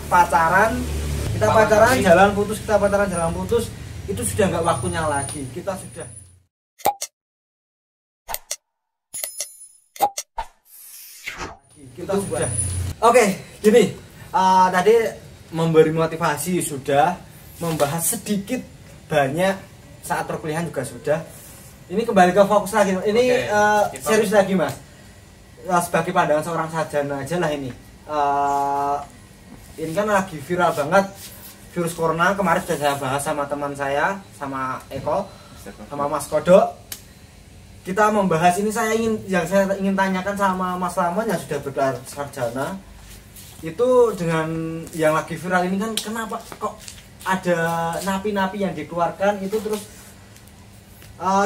pacaran jalan putus, itu sudah nggak waktunya lagi. Kita sudah Oke, gini. Tadi memberi motivasi sudah, membahas sedikit banyak saat perkuliahan juga sudah. Ini kembali ke fokus lagi. Ini serius lagi, Mas. Sebagai pandangan seorang sarjana aja lah ini. Ini kan lagi viral banget virus corona. Kemarin sudah saya bahas sama teman saya, sama Eko, sama Mas Kodok. Kita membahas ini, saya ingin tanyakan sama Mas Lamon yang sudah bergelar sarjana. Itu dengan yang lagi viral ini kan, kenapa kok ada napi-napi yang dikeluarkan itu terus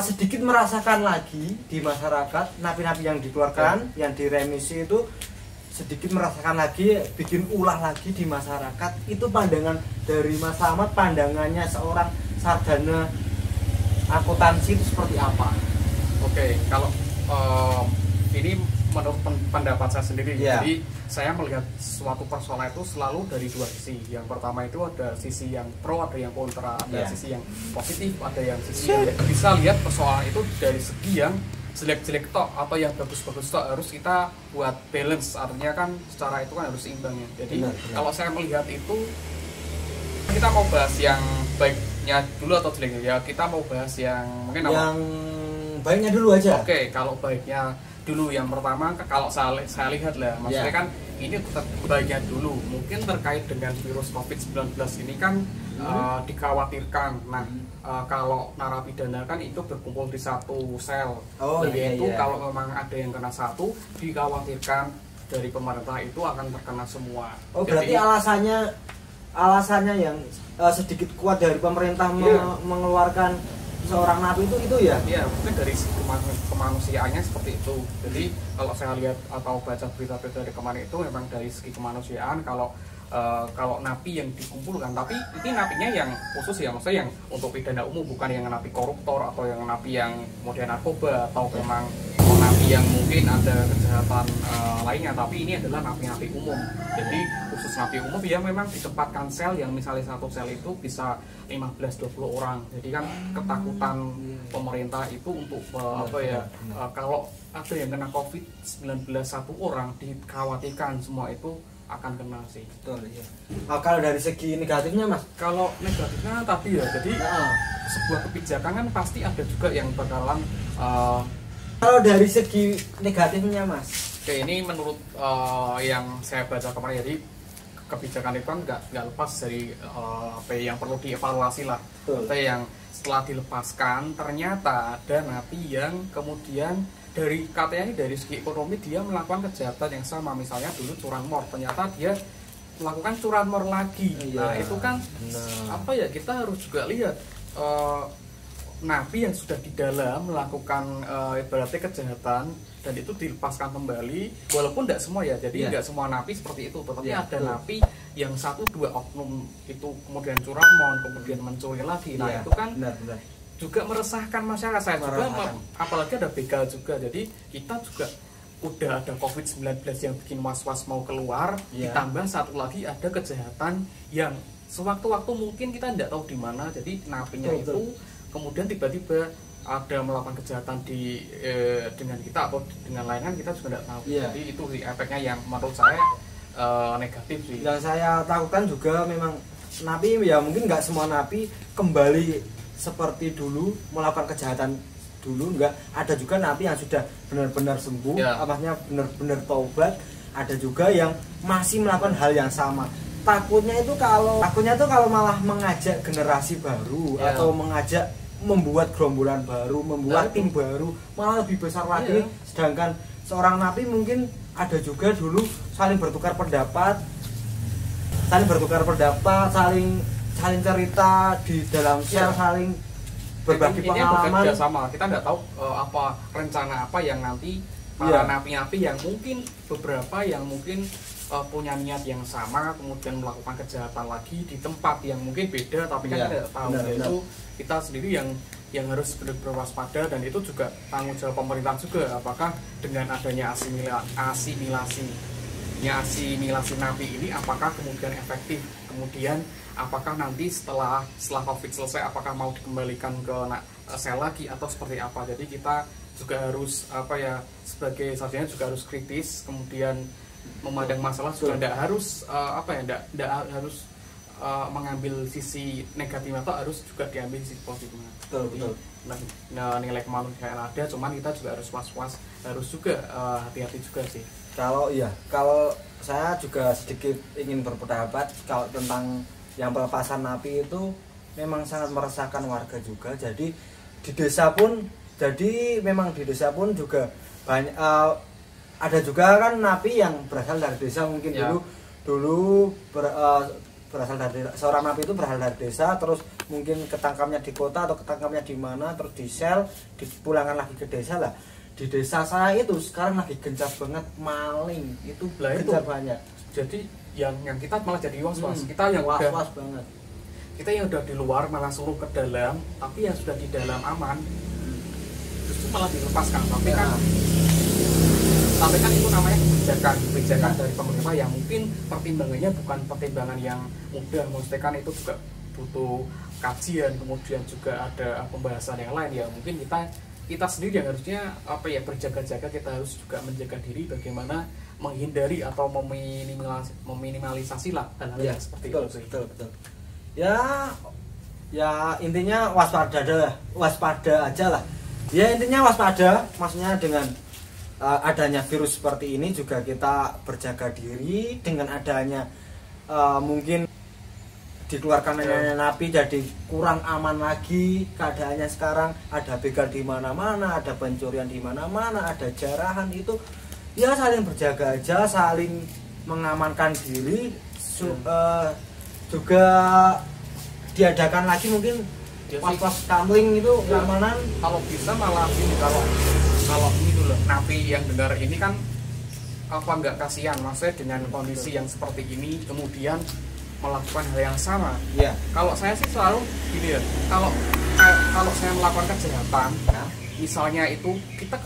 sedikit merasakan lagi di masyarakat. Napi-napi yang dikeluarkan, yang diremisi itu sedikit merasakan lagi, bikin ulah lagi di masyarakat. Itu pandangan dari Mas Ahmad, pandangannya seorang sarjana akuntansi itu seperti apa? Oke, kalau ini menurut pendapat saya sendiri, jadi saya melihat suatu persoalan itu selalu dari dua sisi. Yang pertama itu ada sisi yang pro, ada yang kontra, ada sisi yang positif, ada yang sisi yang bisa lihat persoalan itu dari segi yang jelek-jelek tok atau yang bagus-bagus tok. Harus kita buat balance, artinya kan secara itu kan harus seimbang ya. Jadi kalau saya melihat itu, kita mau bahas yang baiknya dulu atau jeleknya ya? Kita mau bahas yang mungkin yang baiknya dulu aja. Oke, kalau baiknya dulu, yang pertama kalau saya lihat lah, maksudnya kan ini tetap baiknya dulu. Mungkin terkait dengan virus COVID-19 ini kan dikhawatirkan. Nah, kalau narapidana kan itu berkumpul di satu sel. Kalau memang ada yang kena satu, dikhawatirkan dari pemerintah itu akan terkena semua. Berarti alasannya yang sedikit kuat dari pemerintah mengeluarkan seorang napi itu ya? Iya, mungkin dari kemanusiaannya seperti itu. Jadi kalau saya lihat atau baca berita-berita dari kemarin itu memang dari segi kemanusiaan. Kalau napi yang dikumpulkan, tapi ini napinya yang khusus ya, maksudnya yang untuk pidana umum, bukan yang napi koruptor atau yang napi yang kemudian narkoba atau memang napi yang mungkin ada kejahatan lainnya, tapi ini adalah napi-napi umum. Jadi khusus napi umum ya memang ditempatkan sel yang misalnya satu sel itu bisa 15-20 orang. Jadi kan ketakutan pemerintah itu untuk kalau ada yang kena COVID-19 satu orang, dikhawatirkan semua itu akan kena sih. Betul ya. Kalau dari segi negatifnya, Mas? Kalau negatifnya tadi ya, jadi sebuah kebijakan kan pasti ada juga yang bakalan kalau dari segi negatifnya, Mas? Oke, ini menurut yang saya baca kemarin, jadi kebijakan itu kan nggak lepas dari yang perlu dievaluasi lah. Yang setelah dilepaskan ternyata ada napi yang kemudian dari katanya dari segi ekonomi dia melakukan kejahatan yang sama, misalnya dulu curanmor, ternyata dia melakukan curanmor lagi. Nah itu kan kita harus juga lihat napi yang sudah di dalam melakukan ibaratnya kejahatan dan itu dilepaskan kembali, walaupun tidak semua ya, jadi nggak semua napi seperti itu, tetapi ada napi yang 1-2 oknum itu kemudian curanmor, kemudian mencuri lagi. Nah itu kan juga meresahkan masyarakat. Saya juga apalagi ada begal juga, jadi kita juga udah ada COVID-19 yang bikin was-was mau keluar, ditambah satu lagi ada kejahatan yang sewaktu-waktu mungkin kita tidak tahu di mana, jadi napinya itu kemudian tiba-tiba ada melakukan kejahatan dengan kita atau dengan lain, kan kita juga tidak tahu. Jadi itu sih efeknya yang menurut saya negatif sih. Yang saya takutkan juga memang napi ya, mungkin nggak semua napi kembali seperti dulu melakukan kejahatan dulu, enggak. Ada juga napi yang sudah benar-benar sembuh, maksudnya benar-benar taubat. Ada juga yang masih melakukan hal yang sama. Takutnya tuh kalau malah mengajak generasi baru atau mengajak membuat gerombolan baru, membuat tim baru, malah lebih besar lagi. Sedangkan seorang napi mungkin ada juga dulu saling bertukar pendapat, saling cerita di dalam sel, saling berbagi pengalaman. Bekerja sama. Kita nggak tahu rencana apa yang nanti para napi-napi yang mungkin beberapa yang mungkin punya niat yang sama kemudian melakukan kejahatan lagi di tempat yang mungkin beda, tapi kan kita tidak tahu. Itu kita sendiri yang harus berwaspada, dan itu juga tanggung jawab pemerintah juga, apakah dengan adanya asimilasi asimilasi napi ini apakah kemudian efektif, kemudian apakah nanti setelah COVID selesai apakah mau dikembalikan ke sel lagi atau seperti apa. Jadi kita juga harus sebagai sarjana juga harus kritis, kemudian memandang masalah juga tidak harus tidak harus mengambil sisi negatif atau harus juga diambil sisi positifnya. Betul. Nilai kemanusiaan ada, cuman kita juga harus was-was, harus juga hati-hati juga sih. Kalau saya juga sedikit ingin berpendapat kalau tentang yang pelepasan napi itu memang sangat meresahkan warga juga. Jadi di desa pun juga banyak ada juga kan napi yang berasal dari desa mungkin ya. Berasal dari seorang napi itu berasal dari desa, terus mungkin ketangkapnya di kota atau ketangkapnya di mana, terus di sel, dipulangkan lagi ke desa lah. Di desa saya itu sekarang lagi gencar banget maling, itu gencar banyak. Jadi yang kita malah jadi was-was. Kita yang was-was banget. Kita yang udah di luar malah suruh ke dalam, tapi yang sudah di dalam aman justru malah dilepaskan. Tapi kan itu namanya kebijakan dari pemerintah yang mungkin pertimbangannya bukan pertimbangan yang mudah. Maksudnya kan itu juga butuh kajian, kemudian juga ada pembahasan yang lain ya. Mungkin kita sendiri yang harusnya berjaga-jaga, kita harus juga menjaga diri bagaimana menghindari atau meminimalisasi lah hal-hal yang seperti itu. Betul. Ya intinya waspada aja lah. Ya intinya waspada, maksudnya dengan adanya virus seperti ini juga kita berjaga diri. Dengan adanya mungkin dikeluarkan napi jadi kurang aman lagi keadaannya sekarang. Ada begal di mana-mana, ada pencurian di mana-mana, ada jarahan. Itu ya saling berjaga aja, saling mengamankan diri. Juga diadakan lagi mungkin pas kamling itu keamanan. Kalau bisa malah ini, kalau ini dulu napi yang dengar ini kan nggak kasihan, maksudnya dengan kondisi yang seperti ini kemudian melakukan hal yang sama. Ya. Kalau saya sih selalu gini ya, kalau saya melakukan kejahatan, misalnya itu kita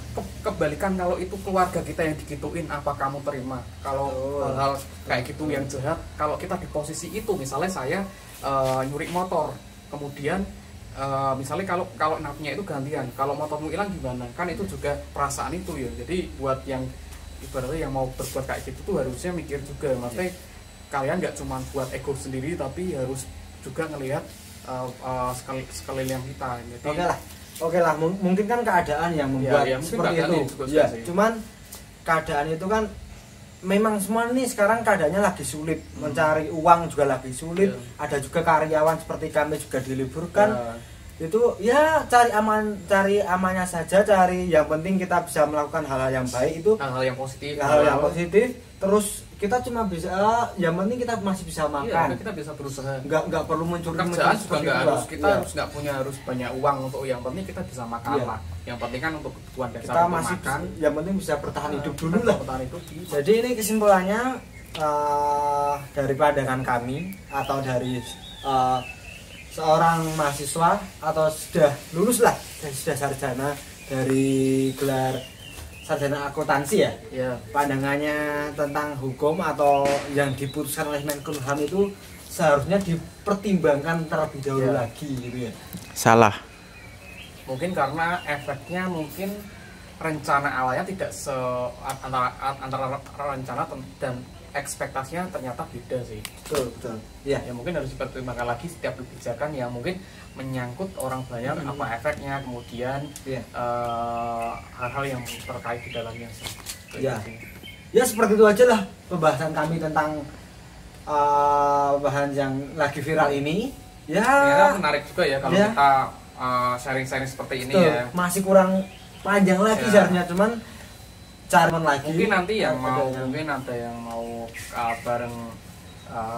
kebalikan, kalau itu keluarga kita yang digituin, apa kamu terima? Kalau hal-hal kayak gitu yang jahat, kalau kita di posisi itu, misalnya saya nyuri motor, kemudian misalnya kalau napinya itu gantian, kalau motormu hilang gimana? Kan itu juga perasaan itu ya. Jadi buat yang ibaratnya yang mau berbuat kayak gitu tuh harusnya mikir juga, maksudnya kalian nggak cuma buat ego sendiri, tapi harus juga ngelihat sekeliling kita. Jadi, Oke lah, mungkin kan keadaan yang membuat seperti itu. Ya, cuman keadaan itu kan memang semua ini sekarang keadaannya lagi sulit, mencari uang juga lagi sulit. Ada juga karyawan seperti kami juga diliburkan. Itu ya cari amannya saja, cari yang penting kita bisa melakukan hal-hal yang baik, itu hal-hal yang positif. Terus kita cuma bisa, yang penting kita masih bisa makan. Kita bisa berusaha. Nggak perlu mencuri kerjaan juga nggak harus, kita nggak punya harus banyak uang untuk, yang penting kita bisa makan lah. Yang penting kan untuk kebutuhan dasar kita masih makan. Yang penting bisa bertahan hidup dulu lah. Jadi ini kesimpulannya dari pandangan kami atau dari seorang mahasiswa atau sudah lulus lah, sudah sarjana dari gelar sarjana akuntansi ya. Pandangannya tentang hukum atau yang diputuskan oleh Menkumham itu seharusnya dipertimbangkan terlebih dahulu lagi gitu ya. Salah. Mungkin karena efeknya, mungkin rencana awalnya tidak antara rencana dan ekspektasinya ternyata beda sih. Betul. Ya mungkin harus dipertimbangkan lagi setiap kebijakan yang mungkin menyangkut orang banyak, apa efeknya, kemudian hal-hal yang terkait di dalamnya sih. Ya seperti itu aja lah pembahasan kami tentang bahan yang lagi viral ini. Ya menarik juga ya kalau kita sharing-sharing seperti ini. Betul. Ya masih kurang panjang lagi seharusnya, cuman cari lagi. Mungkin nanti mungkin ada yang mau bareng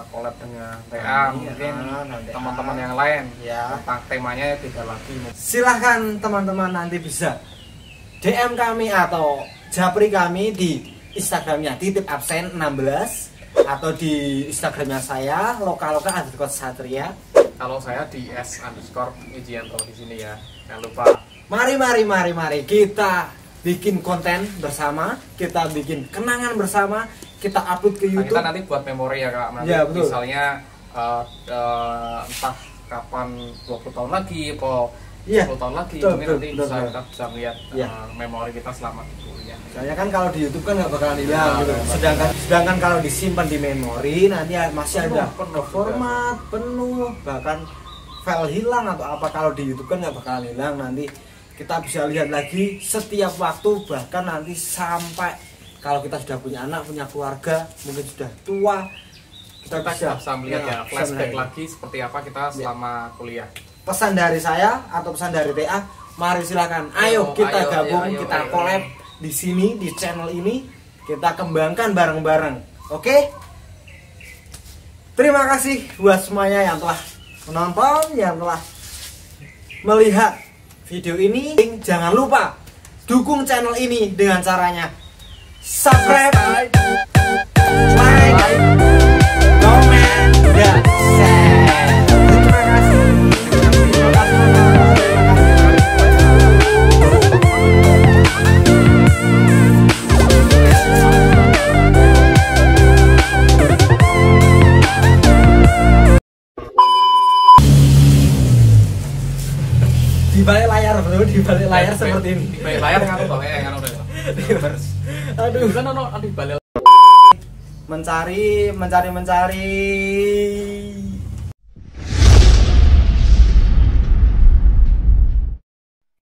collab dengan TA, mungkin teman-teman yang lain tentang temanya beda lagi. Silahkan teman-teman nanti bisa DM kami atau japri kami di Instagramnya @absen16 atau di Instagramnya saya lokaloka_satria. Kalau saya di S_Wijianto di sini ya. Jangan lupa. Mari kita bikin konten bersama, kita bikin kenangan bersama, kita upload ke YouTube. Kita nanti buat memori ya Kak. Nanti Ya, betul. misalnya entah kapan 20 tahun lagi atau Iya, 10 tahun lagi betul, mungkin betul, nanti betul, bisa betul. kita bisa melihat Iya. memori kita selama di kuliah. Soalnya kan kalau di YouTube kan nggak bakalan hilang Iya, gitu. iya. Sedangkan kalau disimpan di memori nanti masih ada Penuh format penuh, bahkan file hilang atau apa. Kalau di YouTube kan nggak bakalan hilang, nanti kita bisa lihat lagi setiap waktu, bahkan nanti sampai kalau kita sudah punya anak, punya keluarga, mungkin sudah tua, Kita bisa melihat ya bisa flashback melihat. lagi seperti apa kita selama kuliah. Pesan dari saya atau pesan dari TA, mari silakan, ayo kita gabung, kita collab di sini di channel ini, kita kembangkan bareng-bareng. Oke? Terima kasih buat semuanya yang telah menonton, yang telah melihat video ini. Jangan lupa dukung channel ini dengan caranya subscribe, like, comment, dan share. Terima kasih. Di balik layar, betul, di balik layar seperti ini. Di balik layar kan tuh ya kan udah. Aduh, Kan ono di balik mencari